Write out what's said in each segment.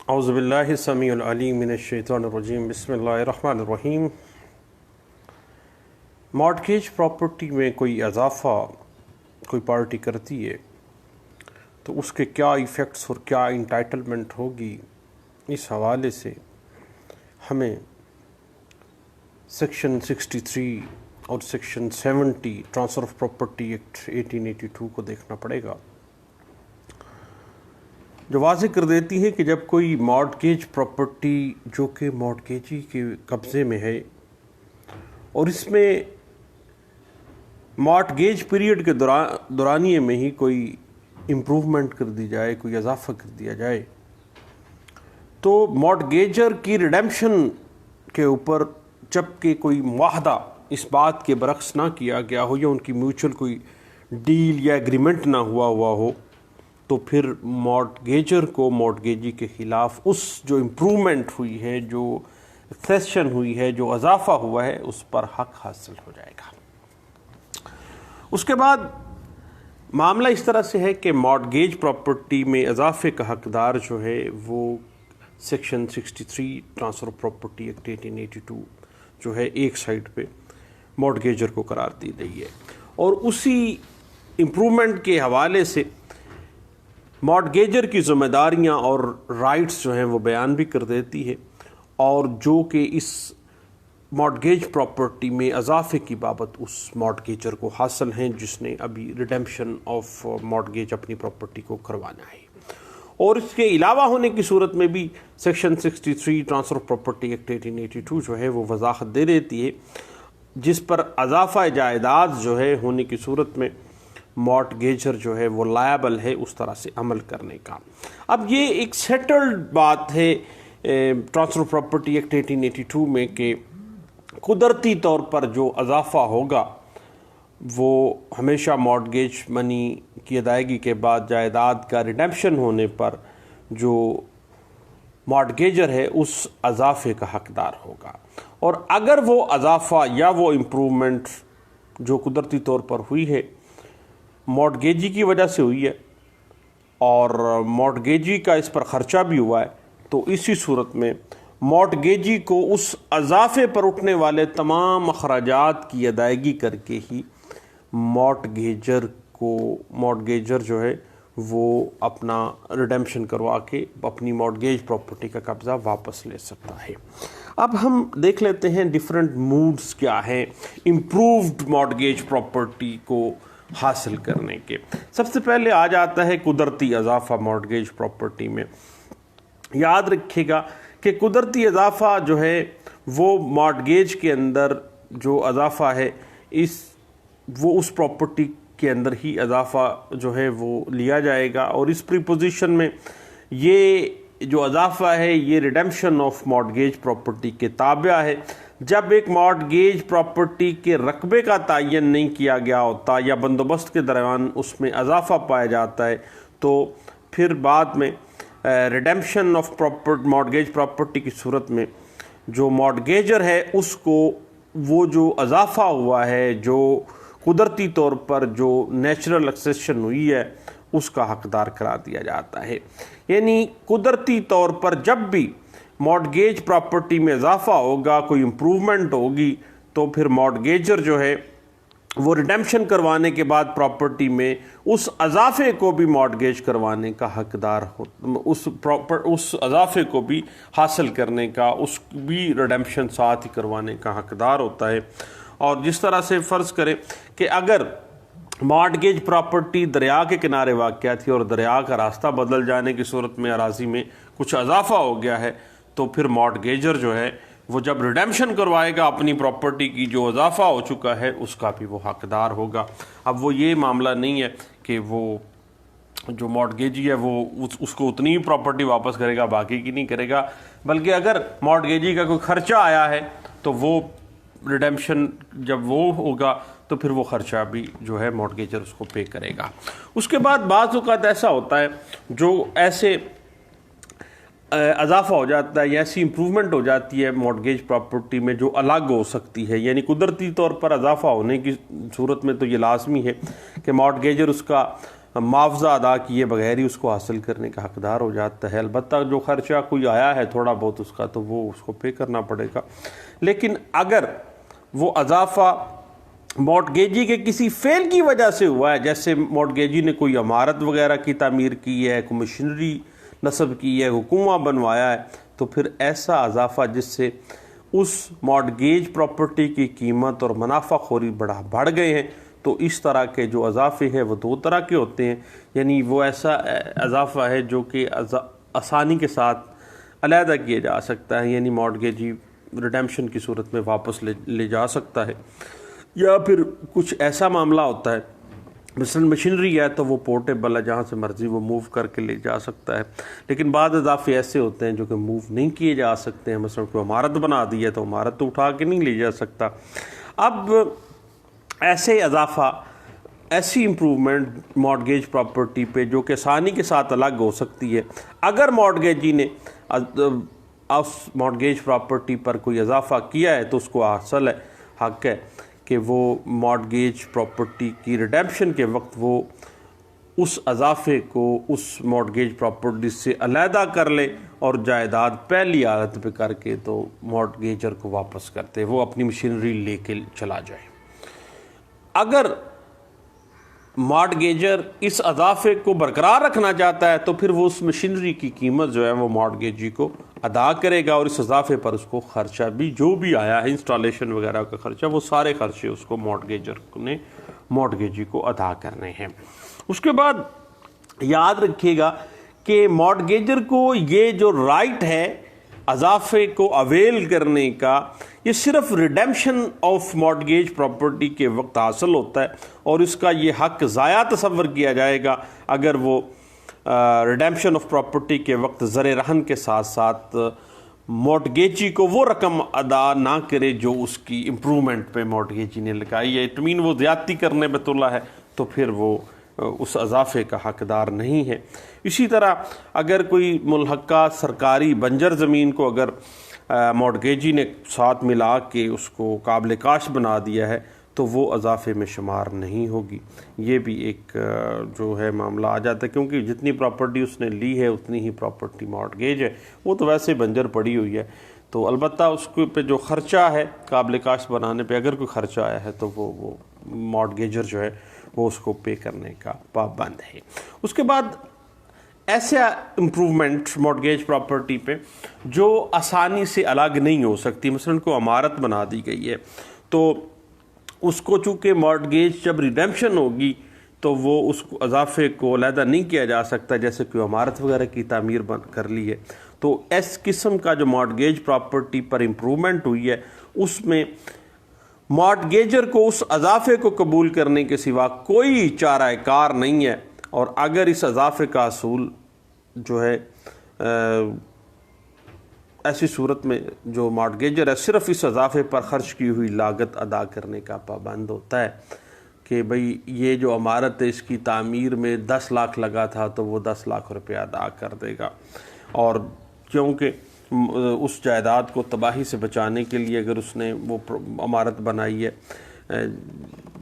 औज़ुबिल्लाहि समीउल अलीम मिनश्शैतानिर्रजीम बिस्मिल्लाहिर्रहमानिर्रहीम। Mortgage property में कोई इजाफ़ा कोई पार्टी करती है तो उसके क्या इफ़ेक्ट्स और क्या इंटाइटलमेंट होगी, इस हवाले से हमें सेक्शन 63 और section 70 transfer of property act 1882 को देखना पड़ेगा, जो वाज़ेह कर देती है कि जब कोई मॉर्टगेज प्रॉपर्टी जो कि मॉर्टगेजी के कब्ज़े में है और इसमें मॉर्टगेज पीरियड के दौरानिए में ही कोई इम्प्रूवमेंट कर दी जाए, कोई इजाफ़ा कर दिया जाए, तो मॉर्टगेजर की रिडेम्पशन के ऊपर जबकि कोई मुआहदा इस बात के बरक्स ना किया गया हो या उनकी म्यूचुअल कोई डील या एग्रीमेंट ना हुआ हो, तो फिर मॉर्टगेजर को मॉर्टगेजी के ख़िलाफ़ उस जो इम्प्रूवमेंट हुई है, जो एक्सेशन हुई है, जो इजाफ़ा हुआ है, उस पर हक़ हासिल हो जाएगा। उसके बाद मामला इस तरह से है कि मॉर्टगेज प्रॉपर्टी में इजाफ़े का हकदार जो है वो section 63 transfer of property act 1882 जो है एक साइड पे मॉर्टगेजर को करार दी गई है और उसी इम्प्रूवमेंट के हवाले से मॉर्टगेजर की ज़िम्मेदारियां और राइट्स जो हैं वो बयान भी कर देती है और जो कि इस मॉर्टगेज प्रॉपर्टी में इजाफे की बाबत उस मॉर्टगेजर को हासिल हैं जिसने अभी रिडेम्पशन ऑफ मॉर्टगेज अपनी प्रॉपर्टी को करवाना है। और इसके अलावा होने की सूरत में भी section 63 transfer of property act 1882 जो है वो वजाहत दे देती है, जिस पर इजाफा जायदाद जो है होने की सूरत में मॉर्टगेजर जो है वो लायबल है उस तरह से अमल करने का। अब ये एक सेटल्ड बात है ट्रांसफ़र ऑफ प्रॉपर्टी एक्ट 1882 में कि कुदरती तौर पर जो इजाफ़ा होगा वो हमेशा मॉर्टगेज मनी की अदायगी के बाद जायदाद का रिडेम्पशन होने पर जो मॉर्टगेजर है उस इजाफ़े का हकदार होगा। और अगर वो इजाफ़ा या वो इम्प्रूवमेंट जो कुदरती तौर पर हुई है मॉर्टगेजी की वजह से हुई है और मॉर्टगेजी का इस पर ख़र्चा भी हुआ है, तो इसी सूरत में मॉर्टगेजी को उस इजाफ़े पर उठने वाले तमाम अखराजात की अदायगी करके ही मॉर्टगेजर जो है वो अपना रिडेम्पशन करवा के अपनी मॉर्टगेज प्रॉपर्टी का कब्ज़ा वापस ले सकता है। अब हम देख लेते हैं डिफरेंट मूड्स क्या हैं इम्प्रूव्ड मॉर्टगेज प्रॉपर्टी को हासिल करने के। सबसे पहले आ जाता है कुदरती इजाफ़ा मॉर्टगेज प्रॉपर्टी में। याद रखिएगा कि कुदरती इजाफ़ा जो है वो मॉर्टगेज के अंदर जो इजाफ़ा है वो उस प्रॉपर्टी के अंदर ही इजाफ़ा जो है वो लिया जाएगा और इस प्रीपोजिशन में ये जो इजाफ़ा है ये रिडेम्पशन ऑफ मॉर्टगेज प्रॉपर्टी के ताबिया है। जब एक मॉर्टगेज प्रॉपर्टी के रकबे का तयन नहीं किया गया होता या बंदोबस्त के दरमियान उसमें इजाफ़ा पाया जाता है तो फिर बाद में रिडेम्पशन ऑफ मॉर्टगेज प्रॉपर्टी की सूरत में जो मॉर्टगेजर है उसको वो जो इजाफ़ा हुआ है, जो कुदरती तौर पर जो नेचुरल एक्सेशन हुई है, उसका हकदार करार दिया जाता है। यानी कुदरती तौर पर जब भी मॉर्टगेज प्रॉपर्टी में इजाफ़ा होगा, कोई इम्प्रूवमेंट होगी, तो फिर मॉर्टगेजर जो है वो रिडेम्पशन करवाने के बाद प्रॉपर्टी में उस इजाफ़े को भी मॉर्टगेज करवाने का हकदार हो, उस इजाफ़े को भी हासिल करने का, उस भी रिडेम्पशन साथ ही करवाने का हकदार होता है। और जिस तरह से फ़र्ज़ करें कि अगर मॉर्टगेज प्रॉपर्टी दरिया के किनारे वाक़या थी और दरिया का रास्ता बदल जाने की सूरत में अराज़ी में कुछ इजाफ़ा हो गया है, तो फिर मॉर्टगेजर जो है वो जब रिडेम्पशन करवाएगा अपनी प्रॉपर्टी की जो इजाफ़ा हो चुका है उसका भी वो हकदार होगा। अब वो ये मामला नहीं है कि वो जो मॉर्टगेजी है वो उसको उतनी ही प्रॉपर्टी वापस करेगा, बाकी की नहीं करेगा, बल्कि अगर मॉर्टगेजी का कोई ख़र्चा आया है तो वो रिडेम्पशन जब वो होगा तो फिर वो ख़र्चा भी जो है मॉर्टगेजर उसको पे करेगा। उसके बाद बाज़ औक़ात ऐसा होता है जो ऐसे इजाफ़ा हो जाता है या ऐसी इम्प्रूवमेंट हो जाती है मॉर्टगेज प्रॉपर्टी में जो अलग हो सकती है। यानी कुदरती तौर पर इजाफ़ा होने की सूरत में तो ये लाजमी है कि मॉर्टगेजर उसका मुआवजा अदा किए बगैर ही उसको हासिल करने का हकदार हो जाता है। अलबत्ता जो खर्चा कोई आया है थोड़ा बहुत उसका, तो वो उसको पे करना पड़ेगा। लेकिन अगर वो अजाफा मॉर्टगेजी के किसी फेल की वजह से हुआ है, जैसे मॉर्टगेजी ने कोई इमारत वगैरह की तामीर की है, कोई मशीनरी नस्ब की है, हुकूमा बनवाया है, तो फिर ऐसा अजाफा जिससे उस मॉर्टगेज प्रॉपर्टी की कीमत और मुनाफाखोरी बढ़ गए हैं, तो इस तरह के जो अजाफे हैं वो दो तरह के होते हैं। यानी वो ऐसा अजाफा है जो कि आसानी के साथ अलहदा किया जा सकता है, यानी मॉर्टगेजी रिडेम्पशन की सूरत में वापस ले जा सकता है। या फिर कुछ ऐसा मामला होता है, मसलन मशीनरी है तो वो पोर्टेबल है, जहाँ से मर्ज़ी वो मूव करके ले जा सकता है। लेकिन बाद अजाफे ऐसे होते हैं जो कि मूव नहीं किए जा सकते हैं। मसलन कोई इमारत बना दी है तो इमारत तो उठा के नहीं ले जा सकता। अब ऐसे अजाफा, ऐसी इम्प्रूवमेंट मॉर्टगेज प्रॉपर्टी पे जो कि आसानी के साथ अलग हो सकती है, अगर मॉर्टगेजी ने उस मॉर्टगेज प्रॉपर्टी पर कोई अजाफा किया है तो उसको हासिल है, हक है कि वो मॉर्टगेज प्रॉपर्टी की रिडेम्पशन के वक्त वो उस अजाफे को उस मॉर्टगेज प्रॉपर्टी से अलहदा कर ले और जायदाद पहली हालत पे करके तो मॉर्टगेजर को वापस करते, वो अपनी मशीनरी लेके चला जाए। अगर मॉर्टगेजर इस अजाफे को बरकरार रखना चाहता है तो फिर वो उस मशीनरी की कीमत जो है वो मॉर्टगेजी को अदा करेगा, और इस अजाफे पर उसको खर्चा भी जो भी आया है, इंस्टॉलेशन वगैरह का खर्चा, वो सारे खर्चे उसको मॉर्टगेजर ने मॉर्टगेजी को अदा करने हैं। उसके बाद याद रखिएगा कि मॉर्टगेजर को ये जो राइट है अजाफे को अवेल करने का, ये सिर्फ रिडेम्पशन ऑफ मॉर्टगेज प्रॉपर्टी के वक्त हासिल होता है, और इसका ये हक ज़ाया तसव्वुर किया जाएगा अगर वो रिडेम्पशन ऑफ प्रॉपर्टी के वक्त ज़र रहन के साथ साथ मॉर्टगेजी को वो रकम अदा ना करे जो उसकी इम्प्रूवमेंट पे मॉर्टगेजी ने लगाई है। इट मीन वो ज़्यादती करने पे तुला है तो फिर वो उस अजाफे का हकदार नहीं है। इसी तरह अगर कोई मुल्हक्का सरकारी बंजर ज़मीन को अगर मॉर्टगेजी ने साथ मिला के उसको काबिल काश बना दिया है तो वो अजाफे में शुमार नहीं होगी। ये भी एक जो है मामला आ जाता है, क्योंकि जितनी प्रॉपर्टी उसने ली है उतनी ही प्रॉपर्टी मॉर्टगेज है, वो तो वैसे बंजर पड़ी हुई है। तो अलबत्ता उसके पे जो ख़र्चा है काबिल काश बनाने पे, अगर कोई ख़र्चा आया है तो वो मॉर्टगेजर जो है वो उसको पे करने का पाबंद है। उसके बाद ऐसे इम्प्रूवमेंट मॉर्टगेज प्रॉपर्टी पे जो आसानी से अलग नहीं हो सकती, मसलन को इमारत बना दी गई है तो उसको चूँकि मॉर्टगेज जब रिडेम्पशन होगी तो वो उस अजाफे को अलहदा नहीं किया जा सकता, जैसे कोई इमारत वगैरह की तामीर कर ली है। तो इस किस्म का जो मॉर्टगेज प्रॉपर्टी पर इम्प्रूवमेंट हुई है उसमें मॉर्टगेजर को उस अजाफे को कबूल करने के सिवा कोई चाराकार नहीं है, और अगर इस अजाफे का असूल जो है ऐसी सूरत में जो मॉर्टगेजर है सिर्फ इस अजाफे पर ख़र्च की हुई लागत अदा करने का पाबंद होता है कि भाई ये जो इमारत है इसकी तामीर में 10 लाख लगा था तो वो 10 लाख रुपया अदा कर देगा। और क्योंकि उस जायदाद को तबाही से बचाने के लिए अगर उसने वो इमारत बनाई है,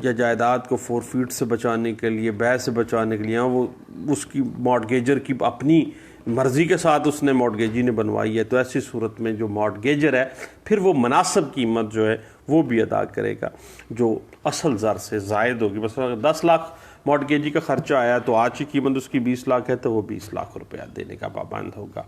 या जायदाद को फोरफीट से बचाने के लिए, बै से बचाने के लिए, वो उसकी मॉर्टगेजर की अपनी मर्ज़ी के साथ उसने मॉर्टगेजी ने बनवाई है, तो ऐसी सूरत में जो मॉर्टगेजर है फिर वो मुनासिब कीमत जो है वो भी अदा करेगा जो असल ज़र से ज़ायद होगी। बस 10 लाख मॉर्टगेजी का ख़र्चा आया तो आज की कीमत उसकी 20 लाख है तो वो 20 लाख रुपया देने का पाबंद होगा,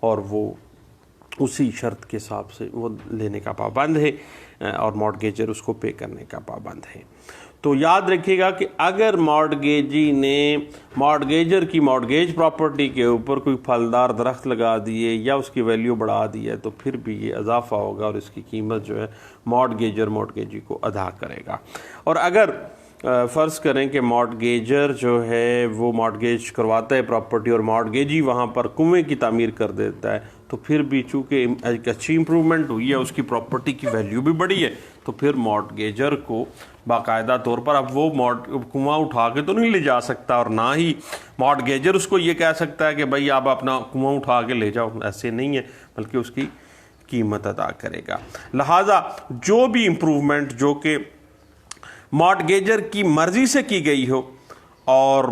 और वो उसी शर्त के हिसाब से वो लेने का पाबंद है, और मॉर्टगेजर उसको पे करने का पाबंद है। तो याद रखिएगा कि अगर मॉर्टगेजी ने मॉर्टगेजर की मॉर्टगेज प्रॉपर्टी के ऊपर कोई फलदार दरख्त लगा दिए या उसकी वैल्यू बढ़ा दी है तो फिर भी ये इजाफा होगा और इसकी कीमत जो है मॉर्टगेजर मॉर्टगेजी को अदा करेगा। और अगर फ़र्ज़ करें कि मॉर्टगेजर जो है वो मॉर्टगेज करवाता है प्रॉपर्टी और मॉर्टगेजी वहाँ पर कुएँ की तामीर कर देता है, तो फिर भी चूँकि एक अच्छी इम्प्रूवमेंट हुई है, उसकी प्रॉपर्टी की वैल्यू भी बढ़ी है, तो फिर मॉर्टगेजर को बाकायदा तौर पर अब वो कुआं उठा के तो नहीं ले जा सकता, और ना ही मॉर्टगेजर उसको ये कह सकता है कि भाई आप अपना कुआं उठा के ले जाओ, ऐसे नहीं है, बल्कि उसकी कीमत अदा करेगा। लिहाजा जो भी इम्प्रूवमेंट जो कि मॉर्टगेजर की मर्ज़ी से की गई हो और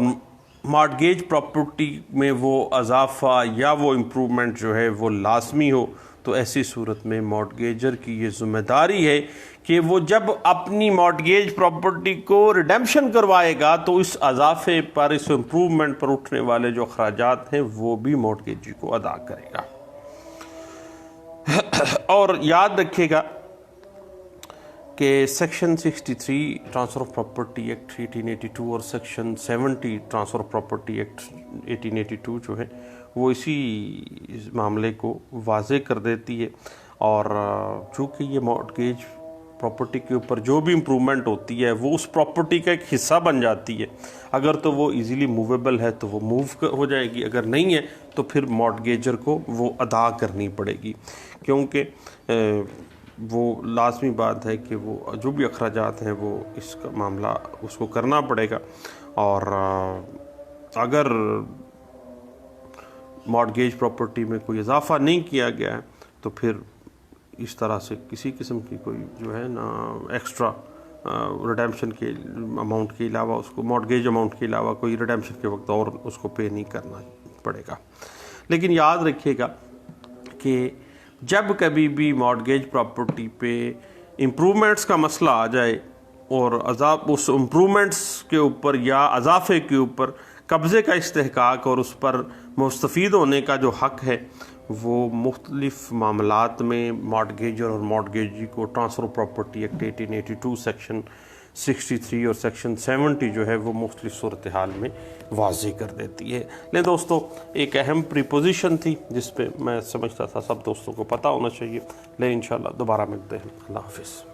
मॉर्गेज प्रॉपर्टी में वो अजाफा या वो इम्प्रूवमेंट जो है वो लाजमी हो, तो ऐसी सूरत में मॉर्गेजर की ये ज़िम्मेदारी है कि वो जब अपनी मॉर्गेज प्रॉपर्टी को रिडेम्पशन करवाएगा तो इस अजाफे पर, इस इम्प्रूवमेंट पर उठने वाले जो अखराजात हैं वो भी मॉर्गेजी को अदा करेगा। और याद रखिएगा कि section 63 transfer of property act 1882 और section 70 transfer of property act 1882 जो है वो इसी मामले को वाज़े कर देती है। और चूँकि ये मॉर्गेज प्रॉपर्टी के ऊपर जो भी इम्प्रूवमेंट होती है वो उस प्रॉपर्टी का एक हिस्सा बन जाती है। अगर तो वो इजीली मूवेबल है तो वो मूव हो जाएगी, अगर नहीं है तो फिर मॉर्गेजर को वो अदा करनी पड़ेगी, क्योंकि वो लाजमी बात है कि वो जो भी अखराजात हैं वो इसका मामला उसको करना पड़ेगा। और अगर मॉर्गेज प्रॉपर्टी में कोई इजाफा नहीं किया गया है तो फिर इस तरह से किसी किस्म की कोई जो है ना एक्स्ट्रा रिडेम्पशन के अमाउंट के अलावा, उसको मॉर्गेज अमाउंट के अलावा कोई रिडेम्पशन के वक्त और उसको पे नहीं करना पड़ेगा। लेकिन याद रखिएगा कि जब कभी भी मॉर्गेज प्रॉपर्टी पे इम्प्रूवमेंट्स का मसला आ जाए और उस इम्प्रूवमेंट्स के ऊपर या अजाफे के ऊपर कब्ज़े का इस्तेहकाक और उस पर मुस्तफ़ीद होने का जो हक़ है वो मुख्तलिफ मामलात में मॉर्गेजर और मॉर्गेजी को ट्रांसफ़र प्रॉपर्टी एक्ट 1882 सेक्शन 63 और सेक्शन 70 जो है वो मुख्तलिफ सूरत हाल में वाज़े कर देती है। ले दोस्तों, एक अहम प्रीपोजिशन थी जिस पे मैं समझता था सब दोस्तों को पता होना चाहिए। ले इंशाल्लाह दोबारा मिलते हैं। अल्लाह हाफ़िज़।